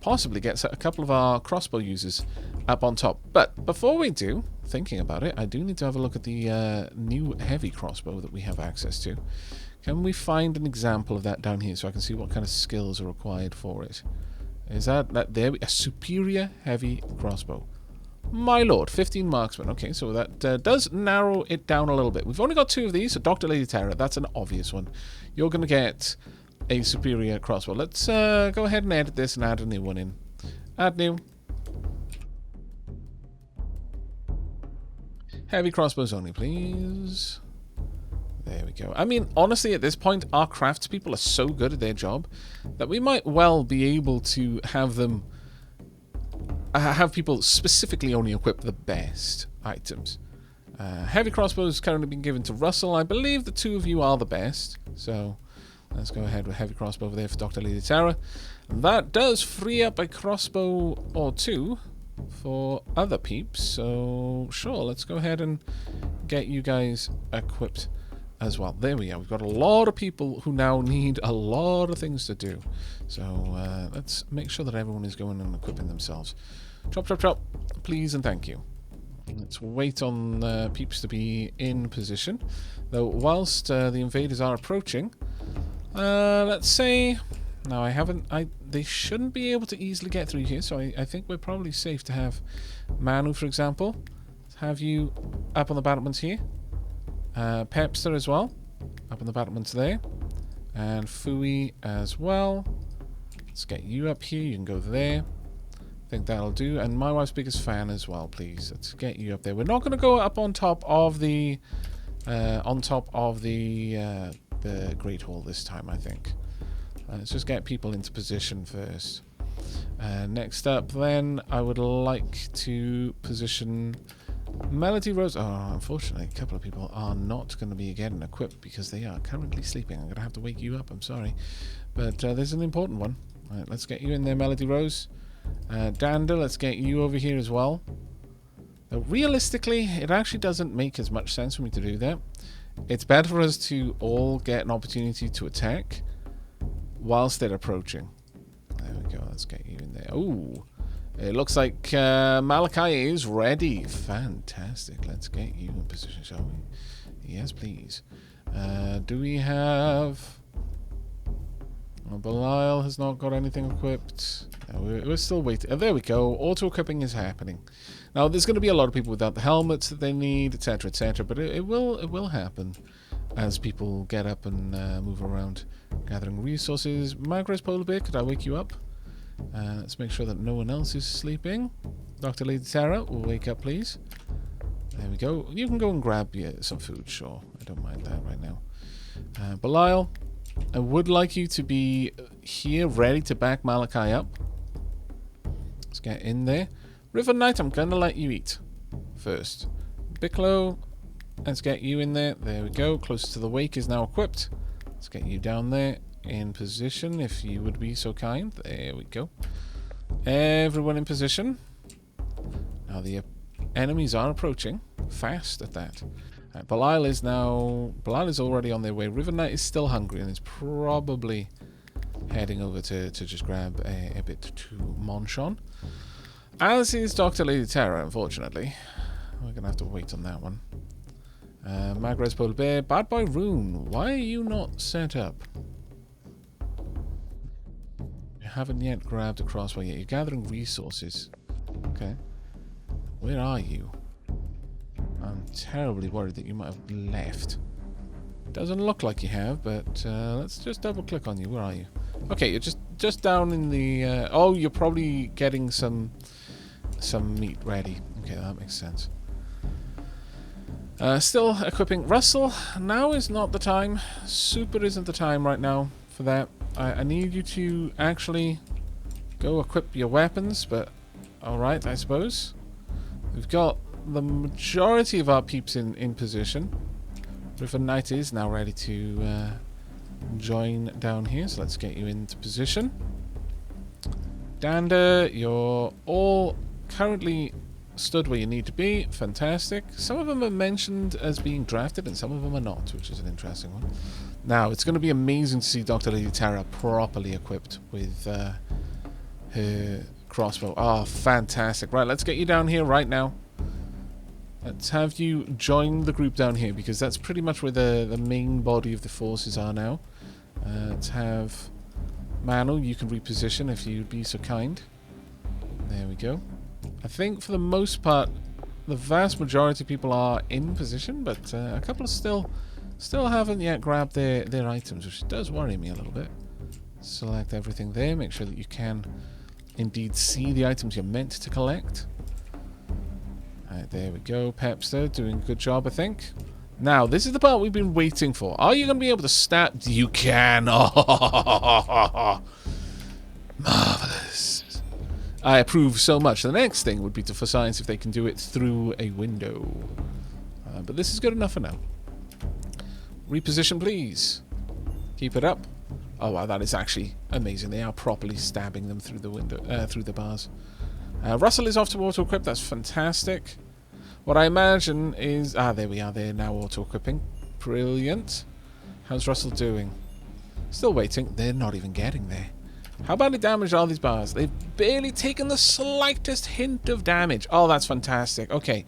possibly get a couple of our crossbow users up on top. But before we do, thinking about it, I do need to have a look at the new heavy crossbow that we have access to. Can we find an example of that down here so I can see what kind of skills are required for it? Is that there? A superior heavy crossbow. My lord, 15 marksmen. Okay, so that does narrow it down a little bit. We've only got 2 of these, so Dr. Lady Terror, that's an obvious one. You're going to get a superior crossbow. Let's go ahead and edit this and add a new one in. Add new. Heavy crossbows only, please. There we go. I mean, honestly, at this point, our craftspeople are so good at their job that we might well be able to have them... have people specifically only equip the best items. Heavy crossbows currently being given to Russell. I believe the 2 of you are the best. So let's go ahead with heavy crossbow over there for Dr. Lady Tara. That does free up a crossbow or 2 for other peeps. So sure, let's go ahead and get you guys equipped as well. There we are. We've got a lot of people who now need a lot of things to do. So let's make sure that everyone is going and equipping themselves. Chop, chop, chop. Please and thank you. Let's wait on peeps to be in position. Though whilst the invaders are approaching, let's say... Now they shouldn't be able to easily get through here, so I think we're probably safe to have Manu, for example. Let's have you up on the battlements here. Pepster as well, up on the battlements there. And Fui as well. Let's get you up here, you can go there. I think that'll do. And my wife's biggest fan as well, please. Let's get you up there. We're not going to go up on top of the Great Hall this time, I think. Let's just get people into position first. Next up, then, I would like to position Melody Rose. Oh, unfortunately, a couple of people are not going to be getting equipped because they are currently sleeping. I'm going to have to wake you up, I'm sorry. But there's an important one. All right, let's get you in there, Melody Rose. Dander, let's get you over here as well. Now, realistically, it actually doesn't make as much sense for me to do that. It's better for us to all get an opportunity to attack whilst they're approaching. There we go, let's get you in there. Ooh, it looks like Malachi is ready. Fantastic. Let's get you in position, shall we? Yes, please. Do we have... Oh, Belial has not got anything equipped. No, we're still waiting. There we go. Auto-equipping is happening. Now, there's going to be a lot of people without the helmets that they need, etc., etc., but it will happen as people get up and move around gathering resources. Magres Polar Bear, could I wake you up? Let's make sure that no one else is sleeping. Dr. Lady Sarah, will wake up, please. There we go. You can go and grab some food, sure. I don't mind that right now. Belial, I would like you to be here, ready to back Malachi up. Let's get in there. River Knight, I'm going to let you eat first. Bicklow, let's get you in there. There we go. Closest to the wake is now equipped. Let's get you down there in position, if you would be so kind. There we go. Everyone in position. Now the enemies are approaching. Fast at that. Belial is now... Belial is already on their way. River Knight is still hungry and is probably heading over to just grab a bit to Monshon. As is Dr. Lady Terra, unfortunately. We're going to have to wait on that one. Magres Polar Bear. Bad Boy Rune. Why are you not set up? You haven't yet grabbed a crossbow yet. You're gathering resources. Okay. Where are you? I'm terribly worried that you might have left. Doesn't look like you have, but let's just double click on you. Where are you? Okay, you're just down in the... oh, you're probably getting some meat ready. Okay, that makes sense. Still equipping. Russell, now is not the time. Super isn't the time right now for that. I need you to actually go equip your weapons, but alright, I suppose. We've got the majority of our peeps in position. River Knight is now ready to join down here, so let's get you into position. Dander, you're all currently stood where you need to be. Fantastic. Some of them are mentioned as being drafted and some of them are not, which is an interesting one. Now, it's going to be amazing to see Dr. Lady Terra properly equipped with her crossbow. Oh, fantastic. Right, let's get you down here right now. Let's have you join the group down here, because that's pretty much where the main body of the forces are now. Let's have Manu, you can reposition if you'd be so kind. There we go. I think for the most part, the vast majority of people are in position, but a couple of still haven't yet grabbed their items, which does worry me a little bit. Select everything there, make sure that you can indeed see the items you're meant to collect. Alright, there we go. Pepster doing a good job, I think. Now, this is the part we've been waiting for. Are you going to be able to stab? You can. Oh, marvelous. I approve so much. The next thing would be for science if they can do it through a window. But this is good enough for now. Reposition, please. Keep it up. Oh, wow, that is actually amazing. They are properly stabbing them through the window, through the bars. Russell is off to auto-equip. That's fantastic. What I imagine is... Ah, there we are. They're now auto-equipping. Brilliant. How's Russell doing? Still waiting. They're not even getting there. How badly damaged are these bars? They've barely taken the slightest hint of damage. Oh, that's fantastic. Okay.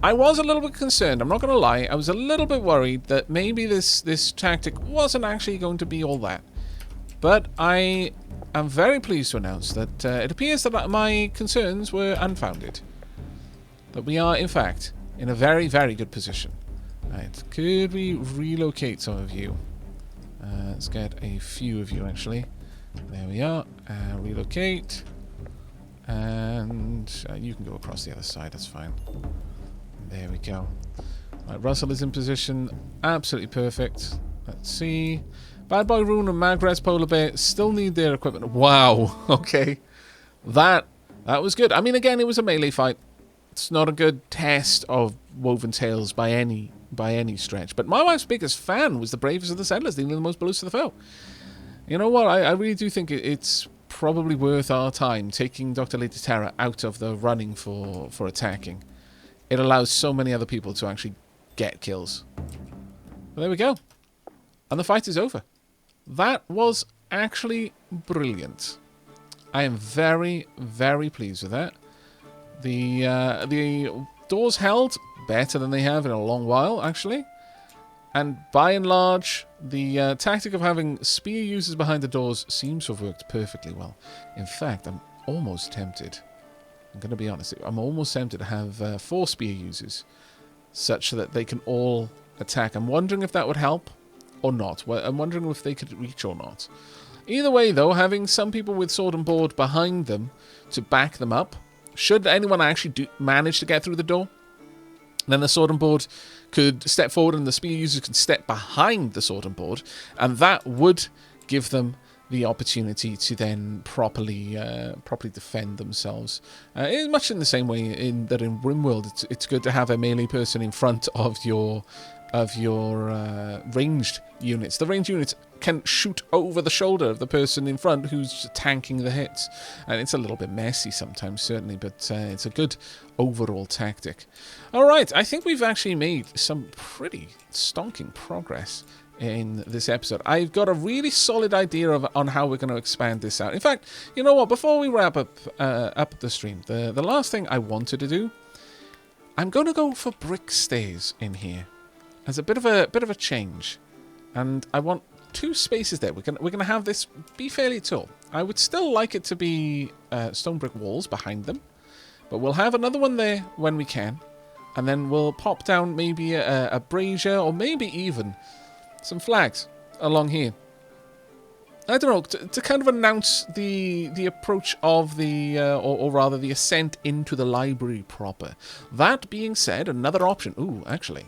I was a little bit concerned. I'm not going to lie. I was a little bit worried that maybe this tactic wasn't actually going to be all that. But I am very pleased to announce that it appears that my concerns were unfounded. That we are, in fact, in a very, very good position. Right. Could we relocate some of you? Let's get a few of you, actually. There we are. Relocate. And you can go across the other side. That's fine. There we go. Right, Russell is in position. Absolutely perfect. Let's see. Bad Boy Rune and Magres Polar Bear still need their equipment. Wow. Okay. That was good. I mean, again, it was a melee fight. It's not a good test of Woven Tales by any stretch. But my wife's biggest fan was the bravest of the settlers, dealing the most blows to the foe. You know what? I really do think it's probably worth our time taking Dr. Lady Terra out of the running for attacking. It allows so many other people to actually get kills. But there we go. And the fight is over. That was actually brilliant. I am very, very pleased with that. The doors held better than they have in a long while, actually. And by and large, the tactic of having spear users behind the doors seems to have worked perfectly well. In fact, I'm almost tempted. I'm going to be honest. I'm almost tempted to have 4 spear users, such that they can all attack. I'm wondering if that would help or not. Well, I'm wondering if they could reach or not. Either way, though, having some people with sword and board behind them to back them up, should anyone actually manage to get through the door, then the sword and board could step forward and the spear users could step behind the sword and board, and that would give them the opportunity to then properly defend themselves. Much in the same way that in RimWorld, it's good to have a melee person in front of your of your ranged units. The ranged units can shoot over the shoulder of the person in front who's tanking the hits. And it's a little bit messy sometimes, certainly, but it's a good overall tactic. All right, I think we've actually made some pretty stonking progress in this episode. I've got a really solid idea on how we're going to expand this out. In fact, you know what? Before we wrap up the stream, the last thing I wanted to do, I'm going to go for brick stairs in here as a bit of a change, and I want 2 spaces there. We're gonna have this be fairly tall. I would still like it to be stone brick walls behind them, but we'll have another one there when we can, and then we'll pop down maybe a brazier or maybe even some flags along here. I don't know, to kind of announce the approach of the, or rather the ascent into the library proper. That being said, another option. Ooh, actually,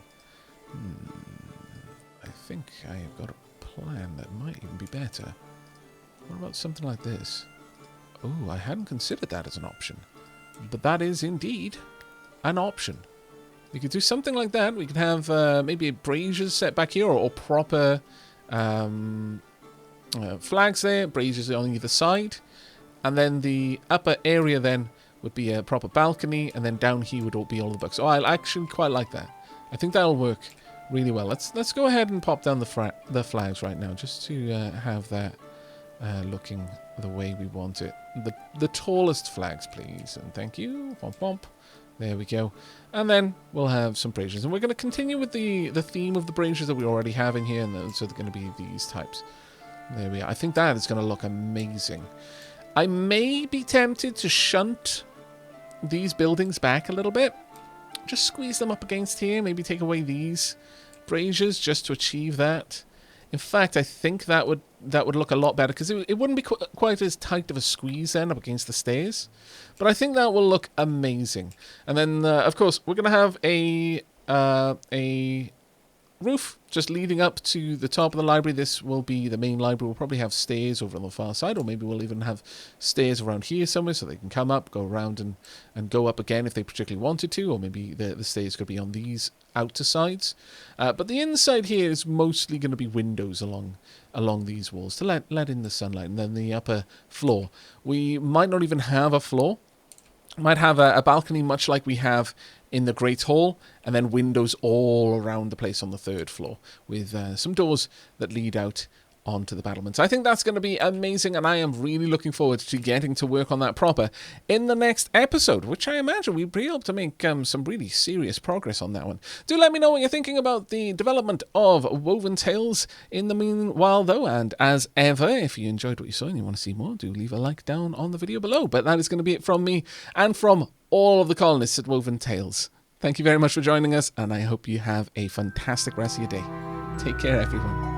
I think I have got a plan that might even be better. What about something like this? Oh, I hadn't considered that as an option. But that is indeed an option. We could do something like that. We could have maybe braziers set back here, or proper flags there, braziers on either side. And then the upper area then would be a proper balcony, and then down here would be all the books. Oh, I actually quite like that. I think that'll work really well. Let's go ahead and pop down the flags right now, just to have that looking the way we want it. The tallest flags, please, and thank you. Bump bump. There we go. And then we'll have some braziers, and we're going to continue with the theme of the braziers that we already have in here, and so they're going to be these types. There we are. I think that is going to look amazing. I may be tempted to shunt these buildings back a little bit. Just squeeze them up against here. Maybe take away these braziers just to achieve that. In fact, I think that would look a lot better, because it wouldn't be quite as tight of a squeeze then up against the stairs. But I think that will look amazing. And then, of course, we're going to have a roof just leading up to the top of the library. This will be the main library. We'll probably have stairs over on the far side, or maybe we'll even have stairs around here somewhere so they can come up, go around, and go up again if they particularly wanted to, or maybe the stairs could be on these outer sides. But the inside here is mostly going to be windows along these walls to let in the sunlight. And then the upper floor, we might not even have a floor. Might have a balcony, much like we have in the Great Hall, and then windows all around the place on the 3rd floor, with some doors that lead out onto the battlements. I think that's going to be amazing, and I am really looking forward to getting to work on that proper in the next episode, which I imagine we'll be able to make some really serious progress on that one. Do let me know what you're thinking about the development of Woven Tales in the meanwhile, though, and as ever, if you enjoyed what you saw and you want to see more, do leave a like down on the video below. But that is going to be it from me and from all of the colonists at Woven Tales. Thank you very much for joining us, and I hope you have a fantastic rest of your day. Take care, everyone.